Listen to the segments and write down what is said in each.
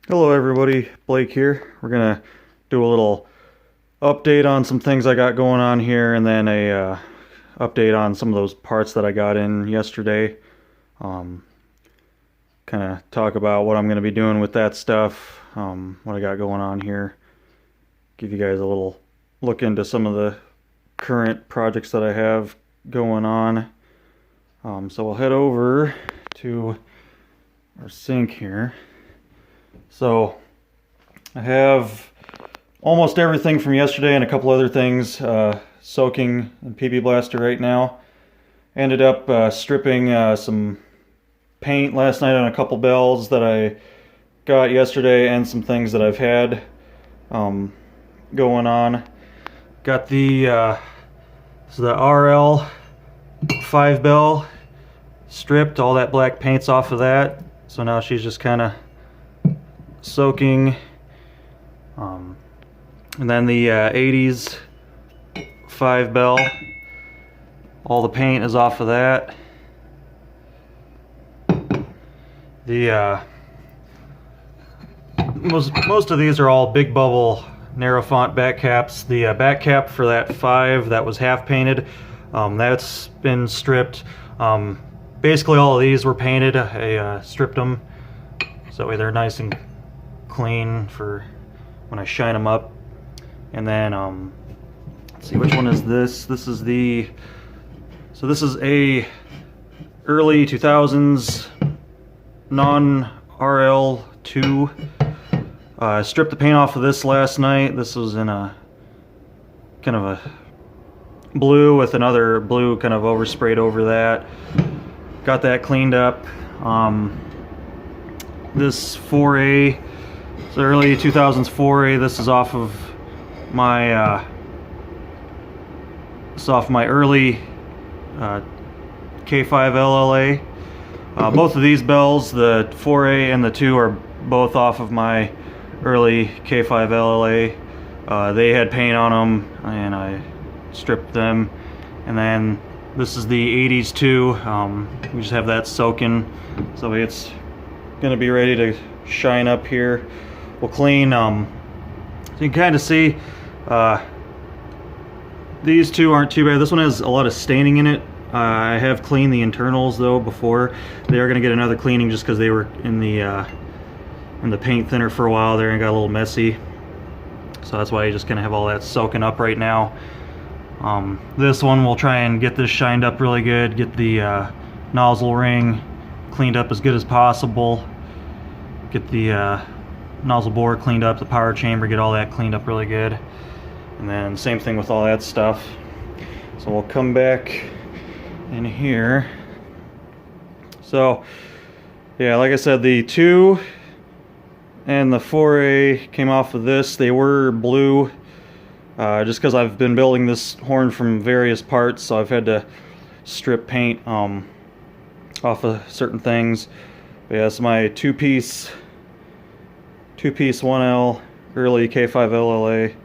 Hello everybody, Blake here. We're gonna do a little update on some things I got going on here, and then a update on some of those parts that I got in yesterday. Um, kind of talk about what I'm gonna be doing with that stuff, what I got going on here. Give you guys a little look into some of the current projects that I have going on. So we'll head over to our sink here. So I have almost everything from yesterday and a couple other things soaking in PB Blaster right now. Ended up stripping some paint last night on a couple bells that I got yesterday and some things that I've had going on. Got the RL 5 bell stripped, all that black paint's off of that. So now she's just kind of soaking. And then the 80s 5 bell, all the paint is off of that. The most of these are all big bubble narrow font back caps. The back cap for that 5 that was half painted, that's been stripped. Basically all of these were painted. I stripped them so that way they're nice and clean for when I shine them up. And then let's see, which one is this? This is a early 2000s non-RL 2. I stripped the paint off of this last night. This was in a kind of a blue with another blue kind of oversprayed over that. Got that cleaned up. This 4A, it's early 2000s 4A. This is off of my early K5 LLA. Both of these bells, the 4A and the 2, are both off of my early K5 LLA. They had paint on them and I stripped them. And then this is the 80s 2. We just have that soaking, so it's gonna be ready to shine up here. We'll clean. So you can kind of see these two aren't too bad. This one has a lot of staining in it. I have cleaned the internals though before. They are gonna get another cleaning just because they were in the paint thinner for a while there and got a little messy. So that's why you just gonna have all that soaking up right now. This one we'll try and get this shined up really good, get the nozzle ring cleaned up as good as possible, get the nozzle bore cleaned up, the power chamber, get all that cleaned up really good. And then same thing with all that stuff. So we'll come back in here. So yeah, like I said, the 2 and the 4A came off of this. They were blue just because I've been building this horn from various parts, so I've had to strip paint off of certain things. But yeah, it's my two-piece 1L early K5 LLA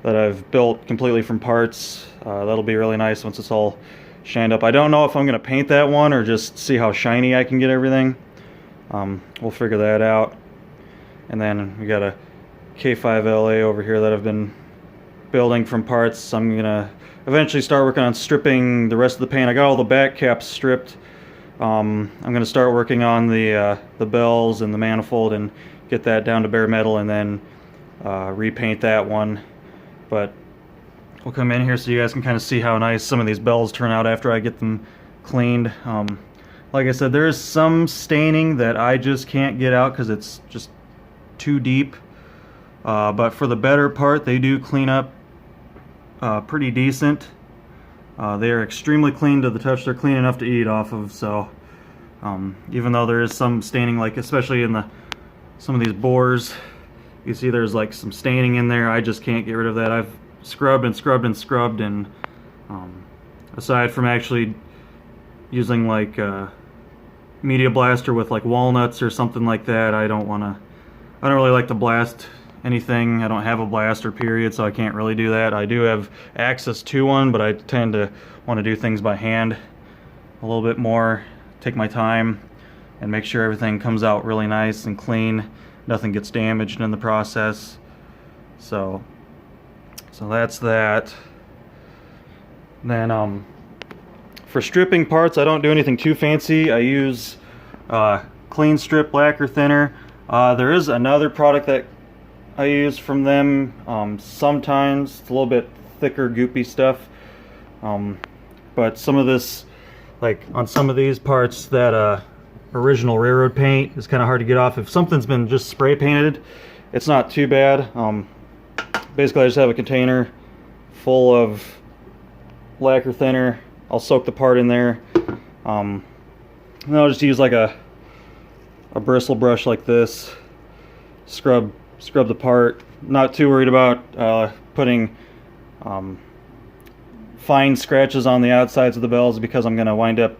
that I've built completely from parts. That'll be really nice once it's all shined up. I don't know if I'm gonna paint that one or just see how shiny I can get everything. We'll figure that out. And then we got a K5 LA over here that I've been building from parts. I'm gonna eventually start working on stripping the rest of the paint. I got all the back caps stripped. I'm gonna start working on the bells and the manifold and get that down to bare metal, and then repaint that one. But we'll come in here so you guys can kind of see how nice some of these bells turn out after I get them cleaned. Like I said, there is some staining that I just can't get out because it's just too deep. But for the better part, they do clean up pretty decent. They are extremely clean to the touch. They're clean enough to eat off of. So even though there is some staining, like especially in some of these bores, you see there's like some staining in there. I just can't get rid of that. I've scrubbed and scrubbed and scrubbed, and aside from actually using like Media Blaster with like walnuts or something like that, I don't really like to blast anything. I don't have a blaster period, so I can't really do that. I do have access to one, but I tend to want to do things by hand a little bit more, take my time and make sure everything comes out really nice and clean. nothing gets damaged in the process. So that's that. Then for stripping parts, I don't do anything too fancy. I use clean strip lacquer thinner. There is another product that I use from them. Sometimes it's a little bit thicker, goopy stuff. But some of this, like on some of these parts, that original railroad paint is kind of hard to get off. If something's been just spray painted, it's not too bad. Basically, I just have a container full of lacquer thinner. I'll soak the part in there. And I'll just use like a bristle brush like this. Scrub the part. Not too worried about putting fine scratches on the outsides of the bells, because I'm going to wind up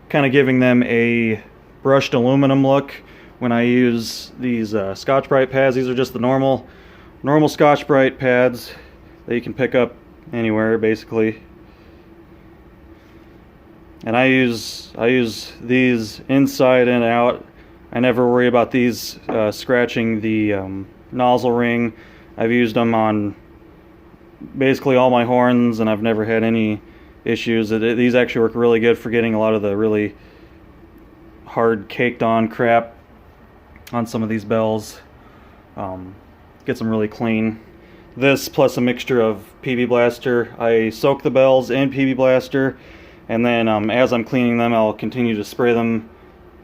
kind of giving them a brushed aluminum look when I use these Scotch-Brite pads. These are just the normal Scotch-Brite pads that you can pick up anywhere, basically. And I use these inside and out. I never worry about these scratching the nozzle ring. I've used them on basically all my horns, and I've never had any issues. These actually work really good for getting a lot of the really hard caked on crap on some of these bells. Gets them really clean. This plus a mixture of PB Blaster. I soak the bells in PB Blaster, and then as I'm cleaning them, I'll continue to spray them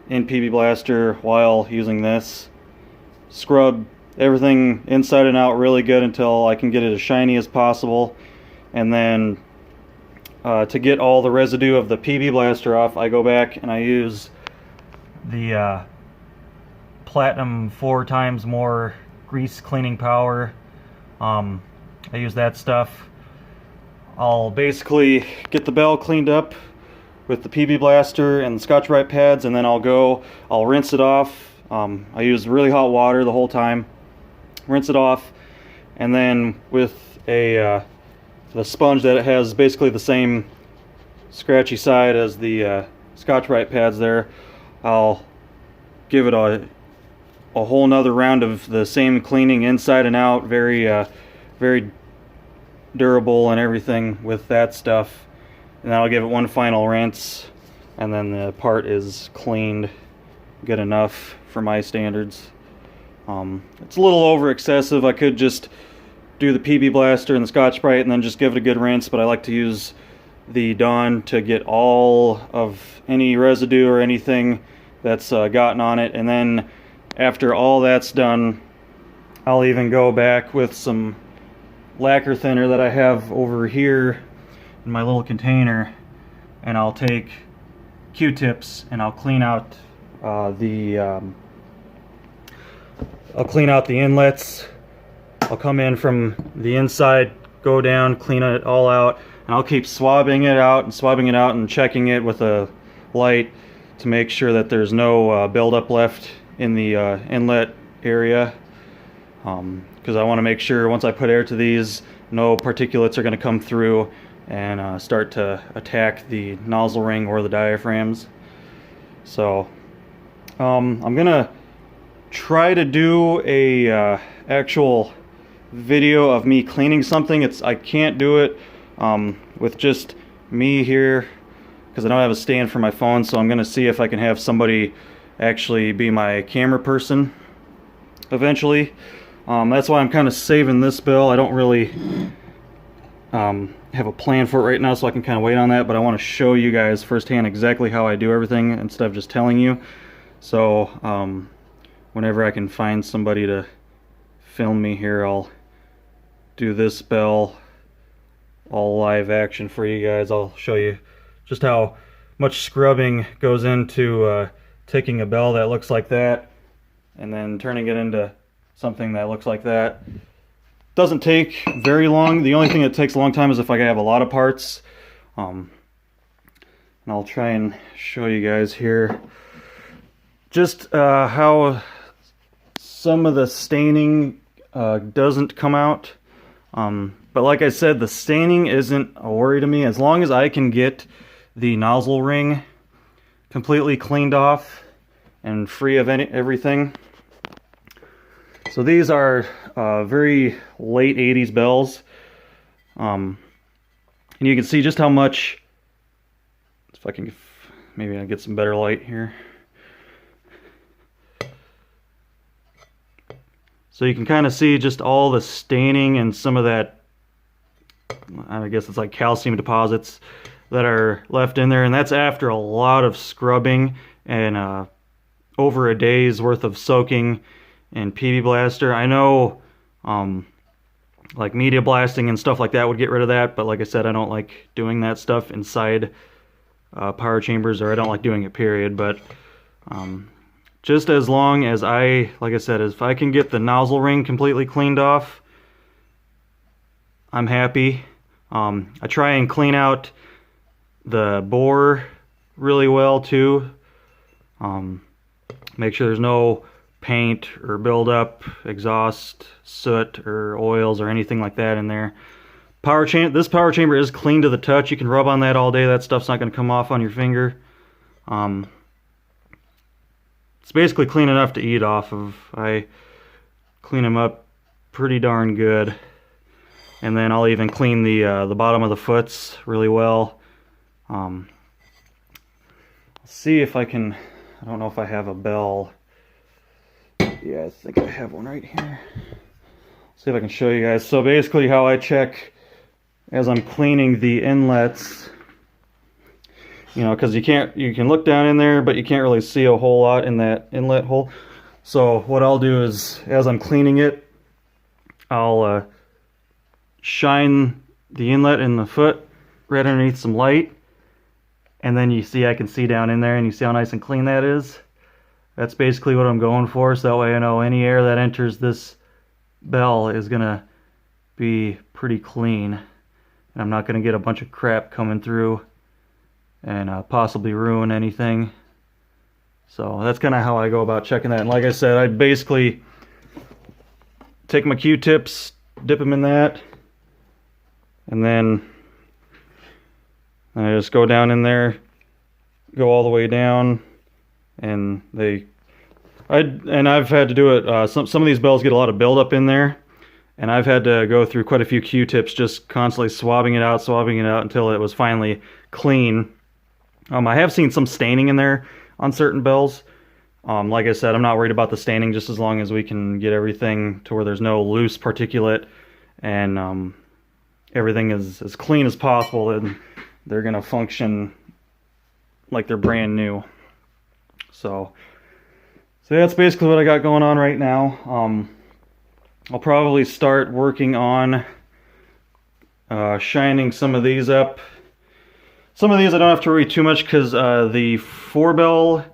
in PB Blaster while using this. Scrub everything inside and out really good until I can get it as shiny as possible. And then to get all the residue of the PB Blaster off, I go back and I use the Platinum 4 times more grease cleaning power. I use that stuff. I'll basically get the bell cleaned up with the PB Blaster and the Scotch-Brite pads, and then I'll rinse it off. I use really hot water the whole time. Rinse it off, and then with the sponge that has basically the same scratchy side as the Scotch-Brite pads there, I'll give it a whole nother round of the same cleaning inside and out. Very durable and everything with that stuff. And then I'll give it one final rinse, and then the part is cleaned good enough for my standards. It's a little over excessive. I could just do the PB Blaster and the Scotch-Brite and then just give it a good rinse, but I like to use the Dawn to get all of any residue or anything that's gotten on it. And then after all that's done, I'll even go back with some lacquer thinner that I have over here in my little container, and I'll take Q-tips and I'll clean out I'll clean out the inlets. I'll come in from the inside, go down, clean it all out, and I'll keep swabbing it out and checking it with a light to make sure that there's no buildup left in the inlet area, because I want to make sure once I put air to these, no particulates are going to come through and start to attack the nozzle ring or the diaphragms. So I'm gonna try to do a actual video of me cleaning something. I can't do it with just me here because I don't have a stand for my phone, so I'm gonna see if I can have somebody actually be my camera person eventually. That's why I'm kind of saving this bell. I don't really have a plan for it right now, so I can kind of wait on that, but I want to show you guys firsthand exactly how I do everything instead of just telling you. So whenever I can find somebody to film me here, I'll do this bell all live action for you guys. I'll show you just how much scrubbing goes into taking a bell that looks like that and then turning it into something that looks like that. Doesn't take very long. The only thing that takes a long time is if I have a lot of parts. And I'll try and show you guys here just how some of the staining doesn't come out. But like I said, the staining isn't a worry to me. As long as I can get the nozzle ring completely cleaned off and free of everything. So these are very late 80s bells. And you can see just how much, if I can, maybe I get some better light here. So you can kind of see just all the staining and some of that, I guess it's like calcium deposits that are left in there. And that's after a lot of scrubbing and over a day's worth of soaking in PB Blaster. I know like media blasting and stuff like that would get rid of that, but like I said, I don't like doing that stuff inside power chambers, or I don't like doing it, period. But just as long as like I said, if I can get the nozzle ring completely cleaned off, I'm happy. I try and clean out the bore really well too. Make sure there's no paint or buildup, exhaust, soot, or oils or anything like that in there. This power chamber is clean to the touch. You can rub on that all day. That stuff's not going to come off on your finger. It's basically clean enough to eat off of. I clean them up pretty darn good. And then I'll even clean the bottom of the foots really well. Let's see if I can, I don't know if I have a bell. Yeah, I think I have one right here. See if I can show you guys. So basically how I check as I'm cleaning the inlets, you know, because you can look down in there, but you can't really see a whole lot in that inlet hole. So what I'll do is, as I'm cleaning it, I'll shine the inlet in the foot right underneath some light, and then you see, I can see down in there, and you see how nice and clean that is. That's basically what I'm going for, so that way I know any air that enters this bell is gonna be pretty clean, and I'm not gonna get a bunch of crap coming through and possibly ruin anything. So that's kind of how I go about checking that. And like I said, I basically take my Q-tips, dip them in that, and then I just go down in there, go all the way down, and I've had to do it. Some of these bells get a lot of buildup in there, and I've had to go through quite a few Q-tips, just constantly swabbing it out until it was finally clean. I have seen some staining in there on certain bells. Like I said, I'm not worried about the staining, just as long as we can get everything to where there's no loose particulate and everything is as clean as possible, and they're gonna function like they're brand new. So that's basically what I got going on right now. I'll probably start working on shining some of these up. Some of these I don't have to worry too much, because the 4-bell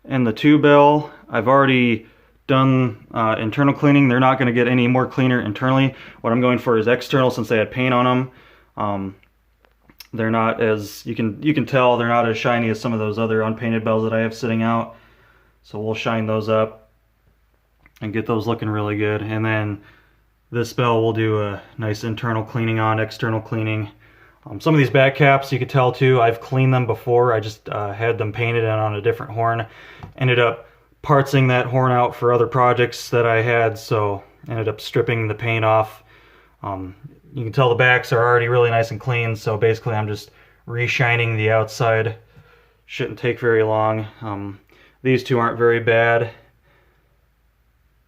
and the 2-bell, I've already done internal cleaning. They're not going to get any more cleaner internally. What I'm going for is external, since they had paint on them. They're not as, you can tell they're not as shiny as some of those other unpainted bells that I have sitting out. So we'll shine those up and get those looking really good. And then this bell we'll do a nice internal cleaning on, external cleaning. Some of these back caps, you could tell too, I've cleaned them before. I just had them painted on a different horn. Ended up partsing that horn out for other projects that I had, so ended up stripping the paint off. You can tell the backs are already really nice and clean, so basically I'm just re-shining the outside. Shouldn't take very long. These two aren't very bad,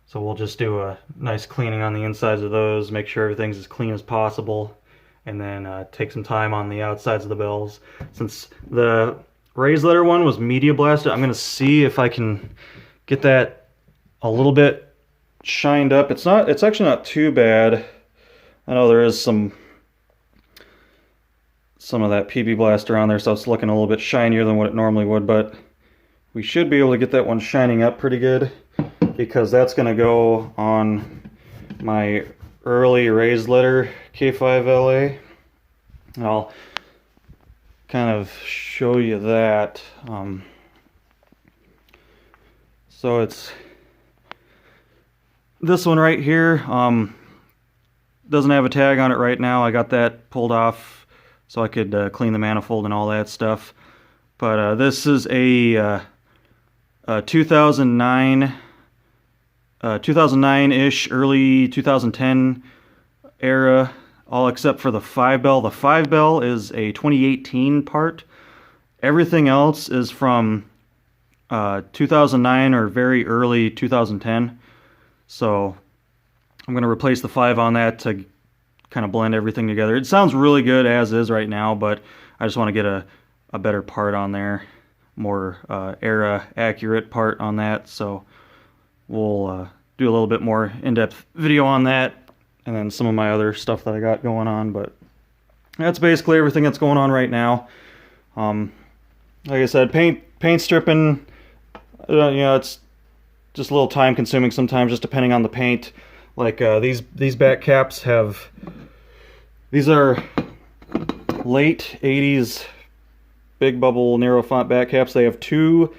so we'll just do a nice cleaning on the insides of those, make sure everything's as clean as possible, and then take some time on the outsides of the bells. Since the raised letter one was media blasted, I'm going to see if I can get that a little bit shined up. It's actually not too bad. I know there is some of that PB Blaster on there, so it's looking a little bit shinier than what it normally would, but we should be able to get that one shining up pretty good, because that's going to go on my early raised letter K5LA. And I'll kind of show you that. So it's this one right here. Doesn't have a tag on it right now. I got that pulled off so I could clean the manifold and all that stuff. But this is a 2009, 2009-ish, early 2010 era, all except for the 5 bell. The 5 bell is a 2018 part. Everything else is from 2009 or very early 2010. So I'm going to replace the 5 on that to kind of blend everything together. It sounds really good as is right now, but I just want to get a better part on there, more era accurate part on that. So we'll do a little bit more in-depth video on that, and then some of my other stuff that I got going on. But that's basically everything that's going on right now. Like I said, paint stripping, you know, it's just a little time consuming sometimes, just depending on the paint. Like these back caps have, these are late 80s Big Bubble narrow font back caps. They have 2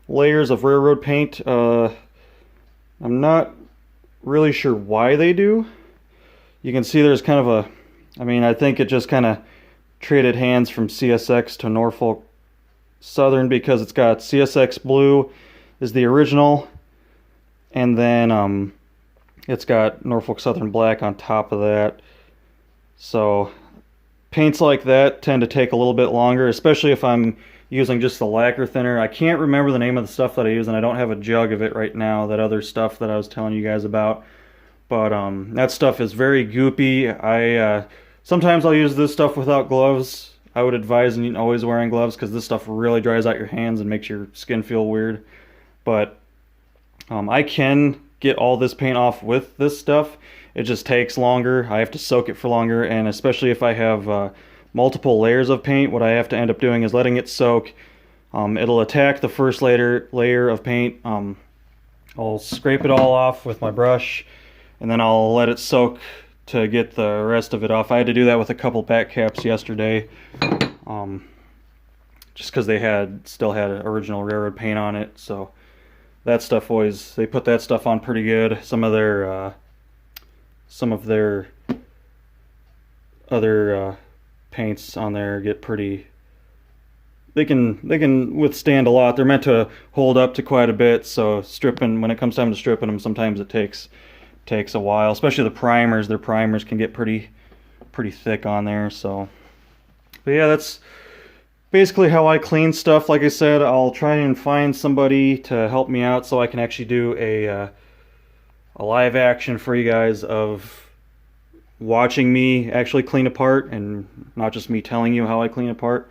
layers of railroad paint. I'm not really sure why they do. You can see there's kind of a, I mean, I think it just kind of traded hands from CSX to Norfolk Southern, because it's got CSX blue is the original, and then it's got Norfolk Southern black on top of that. So paints like that tend to take a little bit longer, especially if I'm using just the lacquer thinner. I can't remember the name of the stuff that I use, and I don't have a jug of it right now, that other stuff that I was telling you guys about. But that stuff is very goopy. Sometimes I'll use this stuff without gloves. I would advise always wearing gloves, because this stuff really dries out your hands and makes your skin feel weird. But I can get all this paint off with this stuff. It just takes longer. I have to soak it for longer, and especially if I have multiple layers of paint, what I have to end up doing is letting it soak. It'll attack the first layer of paint. I'll scrape it all off with my brush, and then I'll let it soak to get the rest of it off. I had to do that with a couple back caps yesterday, just because they still had original railroad paint on it. So that stuff they put that stuff on pretty good. Some of their other paints on there get pretty, they can withstand a lot. They're meant to hold up to quite a bit. So when it comes time to stripping them, sometimes it takes a while, especially the primers. Their primers can get pretty thick on there. So, but yeah, that's basically how I clean stuff. Like I said, I'll try and find somebody to help me out so I can actually do a live action for you guys of watching me actually clean a part, and not just me telling you how I clean a part.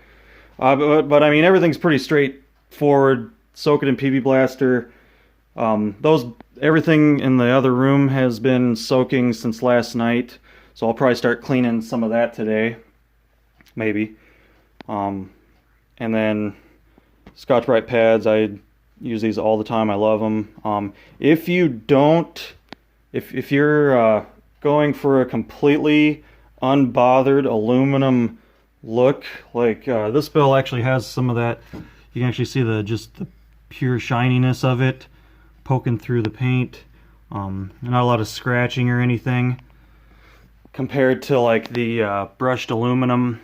But I mean, everything's pretty straightforward. Soak it in PB Blaster. Everything in the other room has been soaking since last night, so I'll probably start cleaning some of that today, maybe. And then Scotch-Brite pads, I use these all the time. I love them. If you're going for a completely unbothered aluminum look, like this bill actually has some of that. You can actually see just the pure shininess of it poking through the paint. Not a lot of scratching or anything compared to like the brushed aluminum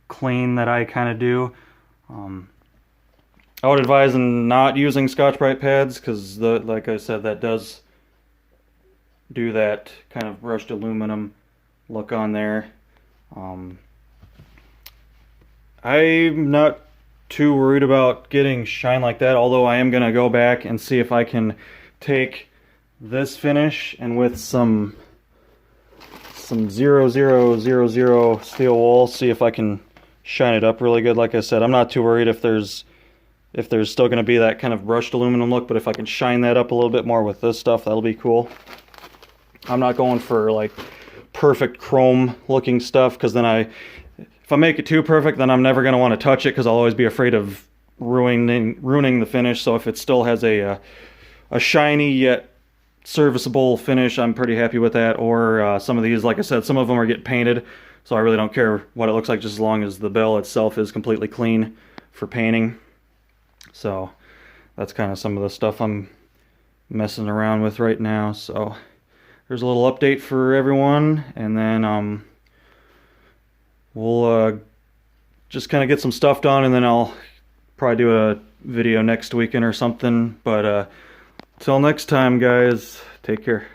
clean that I kind of do. I would advise not using Scotch-Brite pads, because like I said, that does do that kind of brushed aluminum look on there. I'm not too worried about getting shine like that, although I am going to go back and see if I can take this finish and with some 0000 steel wool, see if I can shine it up really good. Like I said, I'm not too worried if there's still going to be that kind of brushed aluminum look, but if I can shine that up a little bit more with this stuff, that'll be cool. I'm not going for like perfect chrome looking stuff, because then if I make it too perfect, then I'm never going to want to touch it, because I'll always be afraid of ruining the finish. So if it still has a shiny yet serviceable finish, I'm pretty happy with that. Or some of these, like I said, some of them are getting painted, so I really don't care what it looks like, just as long as the bell itself is completely clean for painting. So that's kind of some of the stuff I'm messing around with right now. So there's a little update for everyone, and then we'll just kind of get some stuff done, and then I'll probably do video next weekend or something. But till next time, guys, take care.